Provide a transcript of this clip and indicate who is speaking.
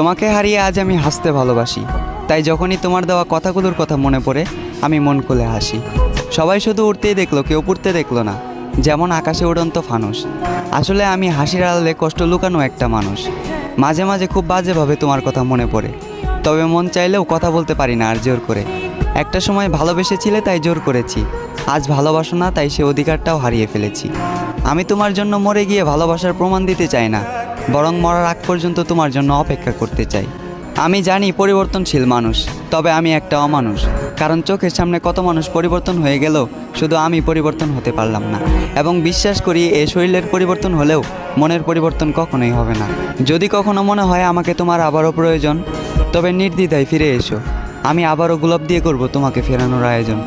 Speaker 1: তোমাকে হারিয়ে আজ আমি হাসতে ভালোবাসি, তাই যখনই তোমার দেওয়া কথাগুলোর কথা মনে পড়ে আমি মন খুলে হাসি। সবাই শুধু উড়তেই দেখলো, কেউ পড়তে দেখলো না, যেমন আকাশে উড়ন্ত ফানুস। আসলে আমি হাসির আড়ালে কষ্ট লুকানো একটা মানুষ। মাঝে মাঝে খুব বাজেভাবে তোমার কথা মনে পড়ে, তবে মন চাইলেও কথা বলতে পারি না আর জোর করে। একটা সময় ভালোবেসেছিলে তাই জোর করেছি, আজ ভালোবাসো না তাই সে অধিকারটাও হারিয়ে ফেলেছি। আমি তোমার জন্য মরে গিয়ে ভালোবাসার প্রমাণ দিতে চাই না, বরং মরার আগ পর্যন্ত তোমার জন্য অপেক্ষা করতে চাই। আমি জানি পরিবর্তনশীল মানুষ, তবে আমি একটা অমানুষ, কারণ চোখের সামনে কত মানুষ পরিবর্তন হয়ে গেল, শুধু আমি পরিবর্তন হতে পারলাম না। এবং বিশ্বাস করি এ শরীরের পরিবর্তন হলেও মনের পরিবর্তন কখনোই হবে না। যদি কখনো মনে হয় আমাকে তোমার আবারও প্রয়োজন, তবে নির্দ্বিধায় ফিরে এসো, আমি আবারও গোলাপ দিয়ে করব তোমাকে ফেরানোর আয়োজন।